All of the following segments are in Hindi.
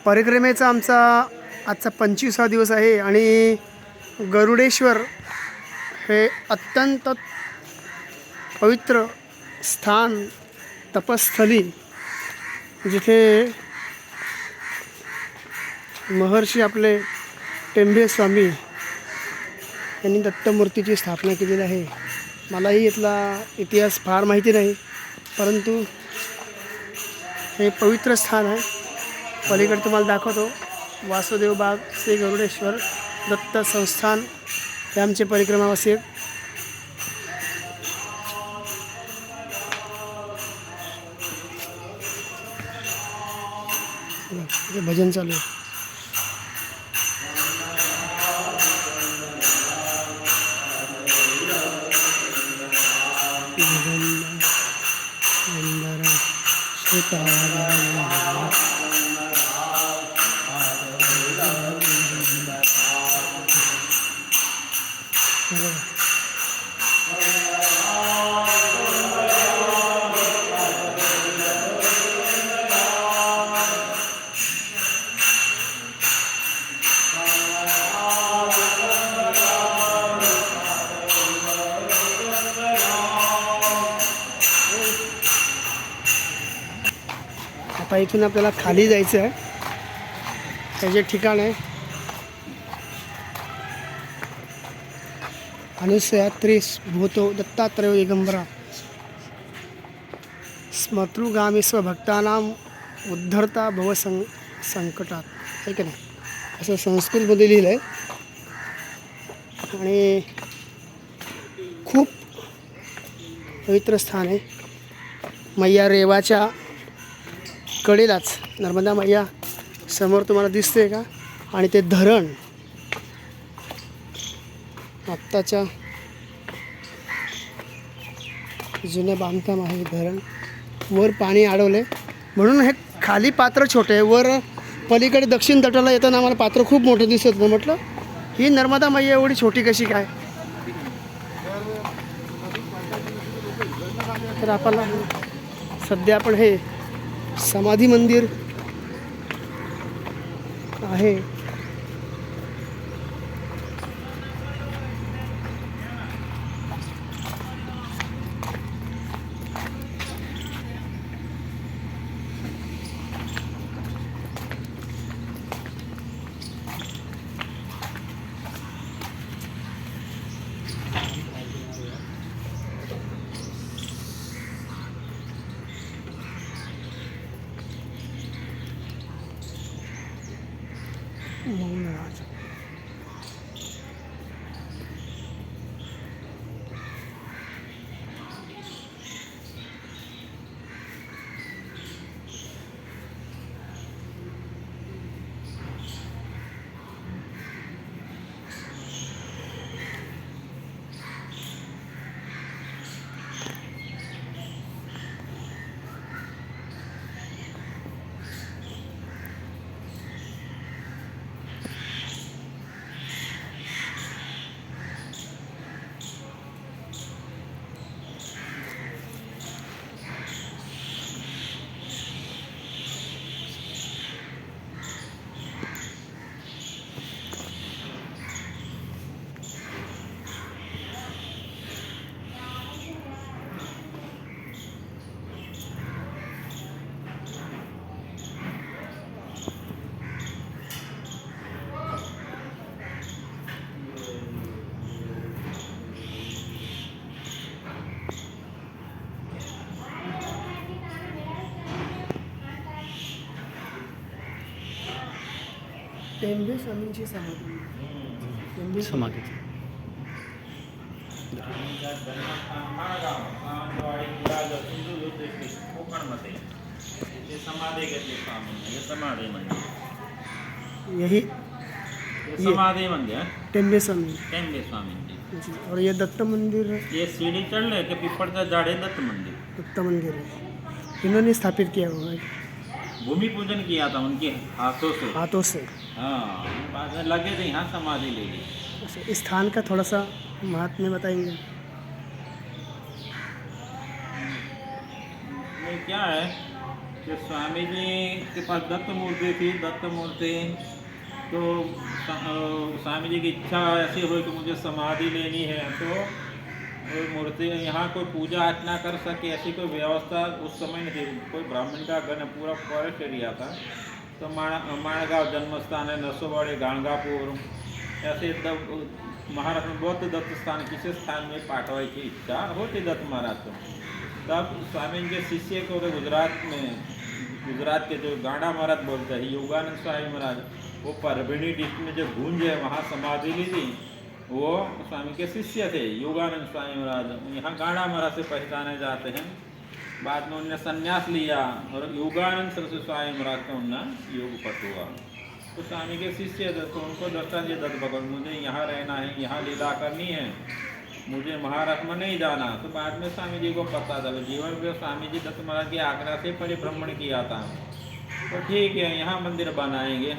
परिक्रमेचा आमचा आजचा 25वा दिवस आहे आणि गरुडेश्वर हे अत्यंत पवित्र स्थान तपस्थली जिथे महर्षी आपले टेंबे स्वामी यांनी दत्तमूर्तीची स्थापना केलेली आहे। मलाही इथला इतिहास फार माहिती नाही, परंतु हे पवित्र स्थान आहे। पलीकडे तुम्हाला दाखवतो वासुदेव बाग श्री गरुडेश्वर दत्त संस्थान हे आमचे परिक्रमावासी आहेत। हे भजन चालू आहे। आता इथून आपल्याला खाली जायचं आहे। त्याचे ठिकाण आहे अनुसयात्रीस भूतो दत्तात्रयो दिगंबरा स्मतृगामी स्वभक्तानाम उद्धरता भव संकटात, आहे का नाही? असं संस्कृतमध्ये लिहिलं आहे आणि खूप पवित्र स्थान आहे। मैया रेवाच्या कडेलाच नर्मदा मैया समोर तुम्हाला दिसते का? आणि ते धरण आत्ताच्या जुनं बांधकाम आहे। धरण वर पाणी अडवले म्हणून हे खाली पात्र छोटे आहे, वर पलीकडे दक्षिण तटाला येताना आम्हाला पात्र खूप मोठं दिसत नाही। म्हटलं ही नर्मदा मैया एवढी छोटी कशी काय? तर आपल्याला सध्या आपण हे समाधी मंदिर आहे। टेंबे स्वामींची समाधी समाधी यही समाधि मंदिर टेंबे स्वामी जी। और ये दत्त मंदिर, ये सीढ़ी चढ़ रहे के पीपल का झाड़ है दत्त मंदिर है। इन्होंने स्थापित किया हुआ है, भूमि पूजन किया था उनके हाथों से। हाँ, बाद में लगे थे यहाँ समाधि ले ली। इस स्थान का थोड़ा सा महात्म्य बताएंगे? ये क्या है, कि स्वामी जी के पास दत्त मूर्ति थी। दत्त मूर्ति तो स्वामी जी की इच्छा ऐसी हुई कि मुझे समाधि लेनी है, तो वो मूर्ति यहाँ कोई पूजा अर्चना कर सके ऐसी कोई व्यवस्था उस समय नहीं थी। कोई ब्राह्मण का घर पूरा फॉरेस्ट एरिया था, तो माणगांव जन्म स्थान है, नरसोबाड़ी, गाणगापुर, ऐसे महाराष्ट्र में बहुत दत्त स्थान किसी स्थान में पाठवाई की इच्छा होती दत्त महाराज को। तब स्वामी के शिष्य को गुजरात के जो गांडा महाराज बोलते हैं, योगानंद स्वामी महाराज, वो परभणी डिस्ट्रिक्ट में जो गूंज है वहाँ समाधि ली थी। वो स्वामी के शिष्य थे योगानंद स्वामी महाराज, यहाँ गांडा महाराज से पहचाने जाते हैं। बाद में उन्होंने संन्यास लिया और योगानंद सरस्वती स्वामी महाराज का उनका योग पट हुआ। तो स्वामी के शिष्य थे, तो उनको दर्शन दिया दत्त भगवान, मुझे यहाँ रहना है, यहाँ लीला करनी है, मुझे महाराष्ट्र में नहीं जाना। तो बाद में स्वामी जी को पता चला, जीवन में स्वामी जी दत्त महाराज की आज्ञा से परिभ्रमण किया था, तो ठीक है यहाँ मंदिर बनाएंगे।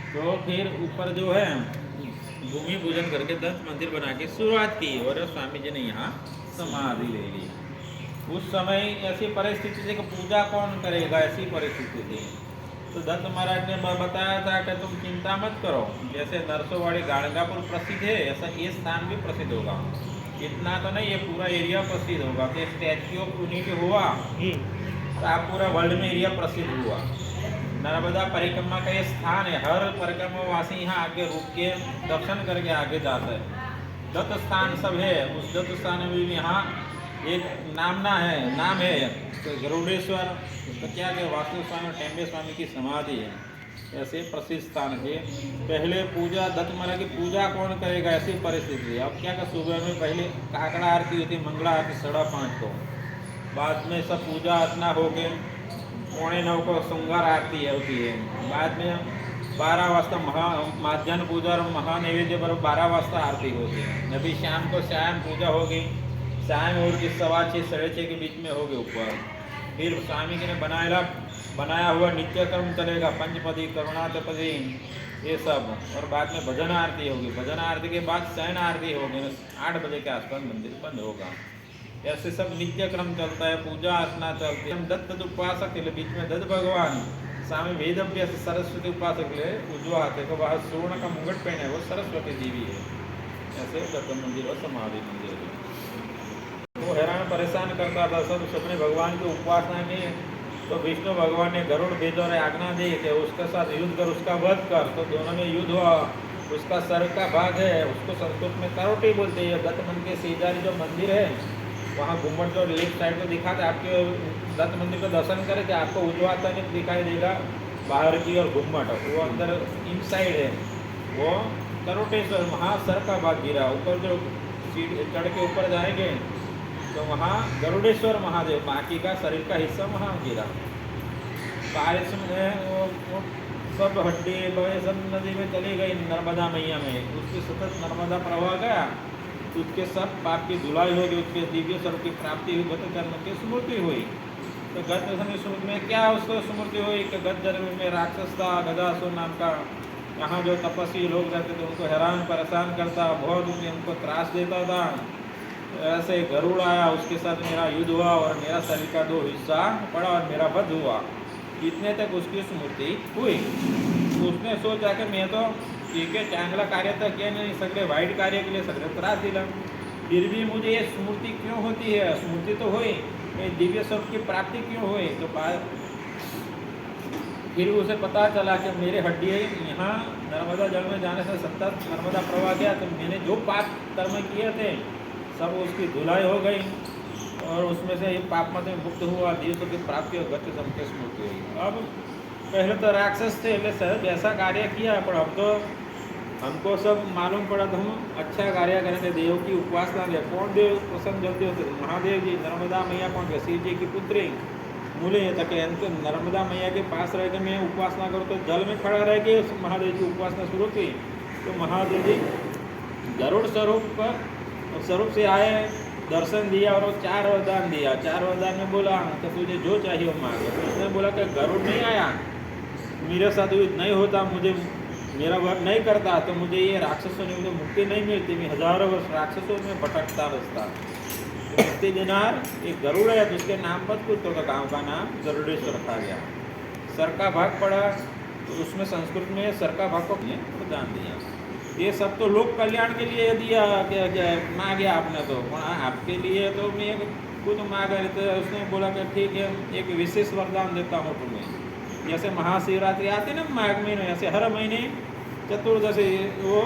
तो फिर ऊपर जो है भूमि पूजन करके दत्त मंदिर बना के शुरुआत की और स्वामी जी ने यहाँ समाधि ले ली। उस समय ऐसी परिस्थिति थी कि पूजा कौन करेगा, ऐसी परिस्थिति थी। तो दत्त महाराज ने बताया था कि तुम चिंता मत करो, जैसे नरसोबाड़ी गाणगापुर प्रसिद्ध है ऐसा ये स्थान भी प्रसिद्ध होगा। इतना तो नहीं, ये पूरा एरिया प्रसिद्ध होगा। तो स्टैच्यू ऑफ यूनिटी हुआ तो आप पूरा वर्ल्ड में एरिया प्रसिद्ध हुआ। नर्मदा परिक्रमा का ये स्थान है, हर परिक्रमावासी यहाँ आके रुक के दर्शन करके आगे जाता है। दत्त स्थान सब है, उस दत्त स्थान में भी यहाँ एक नाम है तो गरुड़ेश्वर, उसका क्या क्या वास्तु स्वामी टेम्बे स्वामी की समाधि है, ऐसे प्रसिद्ध स्थान है। पहले पूजा दत्त महाराज की पूजा कौन करेगा ऐसी परिस्थिति है। अब क्या का सुबह में पहले काकड़ा आरती होती, मंगला आरती 5:30 को, बाद में सब पूजा अर्चना हो के 8:45 को श्रृंगार आरती होती है। बाद में 12 वाजता माध्यान्ह पूजा और महानैवेद्य पर 12 वाजता आरती होगी। अभी शाम को शाम पूजा होगी, शाम और की 6:15 6:30 के बीच में होगी ऊपर। फिर स्वामी जी ने बनाया हुआ नित्य कर्म चलेगा, पंचपदी करुणातपदी ये सब, और बाद में भजन आरती होगी। भजन आरती के बाद शयन आरती होगी, 8 बजे के आसपास मंदिर बंद होगा। ऐसे सब नित्य क्रम चलता है, पूजा अर्चना चलती है। हम दत्त उपासक के लिए बीच में दत्त भगवान स्वामी वेद अभ्यास सरस्वती उपासक के लिए उज्ज्वल हाथे को बाहर स्वर्ण का मुकुट पहने, वो सरस्वती देवी है। ऐसे दत्त मंदिर और समाधि मंदिर है। वो हैरान परेशान करता था सब सपने भगवान की उपासना की। तो विष्णु भगवान ने गरुड़ भेजा और आज्ञा दी कि उसके साथ युद्ध कर, उसका वध कर। तो दोनों में युद्ध हुआ। उसका सर का भाग है, उसको संस्कृत में करोटी बोलते हैं। दत्त मंदिर के सीधारी जो मंदिर है वहाँ घुम्मट जो लेफ्ट साइड को दिखाते, आपके दत्त मंदिर का दर्शन करें तो आपको उज्ज्वलता में दिखाई देगा बाहर की और घुम्मट, वो अंदर इन साइड है वो करोटेश्वर, वहाँ सर का भाग गिरा। ऊपर जो सीढ़ी चढ़ के ऊपर जाएंगे तो वहाँ गरुड़ेश्वर महादेव, बाकी का शरीर का हिस्सा वहाँ गिरा। बारिश में वो सब हड्डी लोहे सब नदी में चली गई, नर्मदा मैया में। उसके सतत नर्मदा प्रवाह गया, उसके सब पाप की धुलाई होगी, उसके दिव्य स्वरूप की प्राप्ति हुई, गत जन्म की स्मृति हुई। तो गत जन्म स्मृति में क्या उसको स्मृति हुई कि गत जन्म में राक्षस था, गदासुर नाम का। यहाँ जो तपस्वी लोग रहते थे उनको हैरान परेशान करता, बहुत उनको त्रास देता था। ऐसे गरुड़ आया, उसके साथ मेरा युद्ध हुआ और मेरा शरीर का 2 हिस्सा पड़ा और मेरा वध हुआ। इतने तक उसकी स्मृति हुई। उसने सोचा कि मैं तो ठीक है चांगला कार्य तो किया नहीं, सगळे वाईट कार्य के लिए सगळे त्रास दिला, फिर भी मुझे ये स्मृति क्यों होती है? स्मृति तो हुई, दिव्य स्वरूप की प्राप्ति क्यों हुई? तो फिर उसे पता चला कि मेरे हड्डी यहाँ नर्मदा जल में जाने से सतत नर्मदा प्रवाह गया, तो मैंने जो पाप कर्म किए थे सब उसकी धुलाई हो गई और उसमें से ये पाप मत में मुक्त हुआ, दिव्य की प्राप्ति और गति सबके स्मृति हुई। अब पहले तो राक्षस थे, सर ऐसा कार्य किया, पर अब तो हमको सब मालूम पड़ा तो हम अच्छा कार्य करेंगे, देव की उपासना दे। कौन देव प्रसन्न जल्दी होते? महादेव जी, नर्मदा मैया कौन के? शिव जी की पुत्री मूल्य तक नर्मदा मैया के पास रह के मैं उपासना करूँ, तो जल में खड़ा रह के महादेव की उपासना शुरू की। तो महादेव जी गरुड़ स्वरूप से आए, दर्शन दिया और 4 वरदान दिया। 4 वरदान में बोला कि तुझे जो चाहिए वो मांग। उसने बोला कि गरुड़ नहीं आया, मेरे साथ युद्ध नहीं होता, मुझे मेरा वध नहीं करता, तो मुझे ये राक्षसों ने मुझे मुक्ति नहीं मिलती, मैं हजारों वर्ष राक्षसों में भटकता बसता। मुक्ति दिनार एक गरुड़ है, जिसके नाम पर कुछ तो गाँव का नाम गरुड़ेश्वर रखा गया। सर का भाग पड़ा तो उसमें संस्कृत में सर का भाग को दान दिया। ये सब तो लोक कल्याण के लिए दिया, क्या क्या मांगे आपने तो, आपके लिए तो मैं खुद मांग रहे थे। उसने बोला कि ठीक है, एक विशेष वरदान देता हूँ तुम्हें। जैसे महाशिवरात्रि आती है ना माघ महीने, ऐसे हर महीने चतुर्दशी वो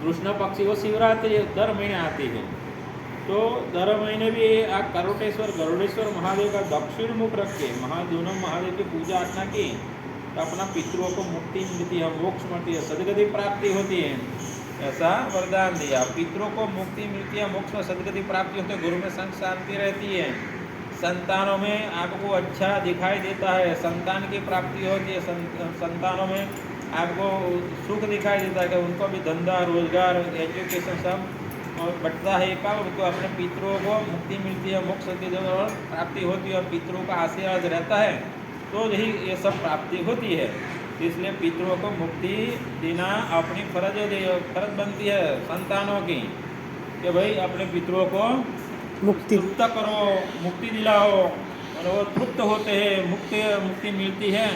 कृष्ण पक्ष वो शिवरात्रि दर महीने आती है। तो दर महीने भी आप करोटेश्वर गरुड़ेश्वर महादेव का दक्षिण मुख रख के दोनों महादेव की पूजा अर्चना की तो अपना पितरों को मुक्ति मिलती है, मोक्ष मिलती है, सदगति प्राप्ति होती है। ऐसा वरदान दिया। पितरों को मुक्ति मिलती है, मोक्ष में सदगति प्राप्ति होती है, गुरु में संग शांति रहती है, संतानों में आपको अच्छा दिखाई देता है, संतान की प्राप्ति होती है, संतानों में आपको सुख दिखाई देता है कि उनको भी धंधा रोजगार एजुकेशन सब और बढ़ता है का, उनको अपने पितरों को मुक्ति मिलती है, मोक्ष की प्राप्ति होती है और पितरों का आशीर्वाद रहता है तो यही ये सब प्राप्ति होती है। इसलिए पितरों को मुक्ति देना अपनी फर्ज बनती है संतानों की कि भाई अपने पितरों को मुक्ति तृप्त करो, मुक्ति दिलाओ, और वो तृप्त होते हैं, मुक्ति मिलती है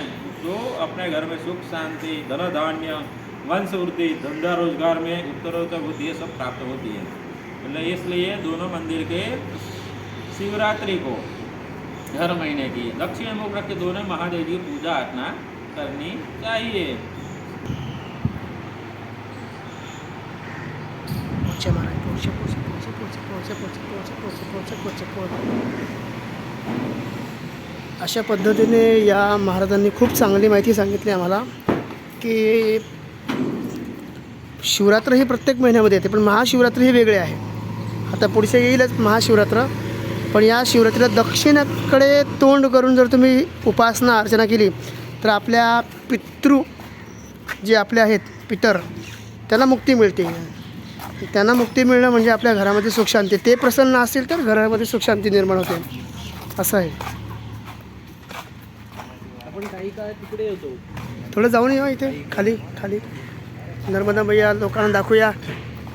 जो अपने घर में सुख शांति धन धान्य वंश वृद्धि धंधा रोजगार में उत्तरोत्तर वृद्धि ये सब प्राप्त होती है। मतलब इसलिए दोनों मंदिर के शिवरात्रि को हर महीने की दक्षिण मुख रख के दोनों महादेव की पूजा अर्चना करनी चाहिए। अशा पद्धतीने या महाराजांनी खूप चांगली माहिती सांगितली आम्हाला की शिवरात्र ही प्रत्येक महिन्यामध्ये येते, पण महाशिवरात्री ही वेगळी आहे। आता पुढचे येईलच महाशिवरात्र, पण या शिवरात्रीला दक्षिणेकडे तोंड करून जर तुम्ही उपासना अर्चना केली तर आपल्या पितृ जे आपले आहेत पितर त्यांना मुक्ती मिळते। त्यांना मुक्ती मिळणं म्हणजे आपल्या घरामध्ये सुखशांती, ते प्रसन्न असतील तर घरामध्ये सुखशांती निर्माण होते, असं आहे। आपण काही काळ तिकडे येतो, थोडं जाऊन या इथे खाली खाली नर्मदा मैया लोकांना दाखवूया,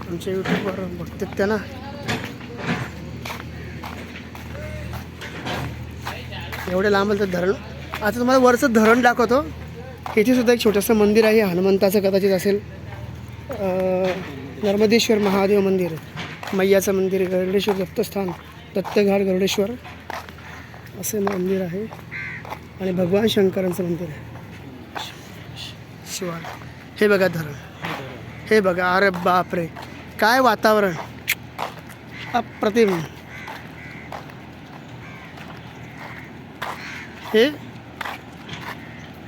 आमच्या यूट्यूबवर बघतात त्यांना। एवढे लांब तर धरण, आता तुम्हाला वरचं धरण दाखवतो। इथे सुद्धा एक छोटंसं मंदिर आहे, हनुमंताचं कदाचित असेल, नर्मदेश्वर महादेव मंदिर, मैयाचं मंदिर, गरुडेश्वर दत्तस्थान, दत्तघाट गरुडेश्वर असे मंदिर आहे आणि भगवान शंकरांचं मंदिर आहे शिवार। हे बघा धरण, हे बघा, अरे बापरे काय वातावरण अप्रतिम। हे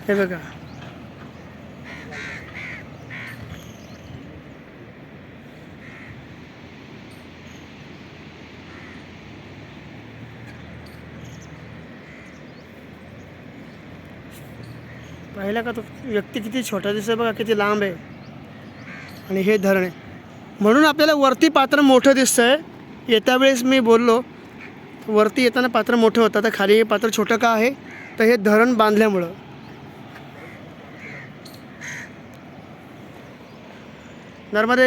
बघा, पाहिला का तो व्यक्ती किती छोटा दिसतोय बघा, किती लांब आहे, आणि हे धरण आहे म्हणून आपल्याला वरती पात्र मोठं दिसतंय। येत्या वेळेस मी बोललो वरती येताना पात्र मोठं होतं, तर खाली हे पात्र छोटं का आहे, तर हे धरण बांधल्यामुळं। नर्मदे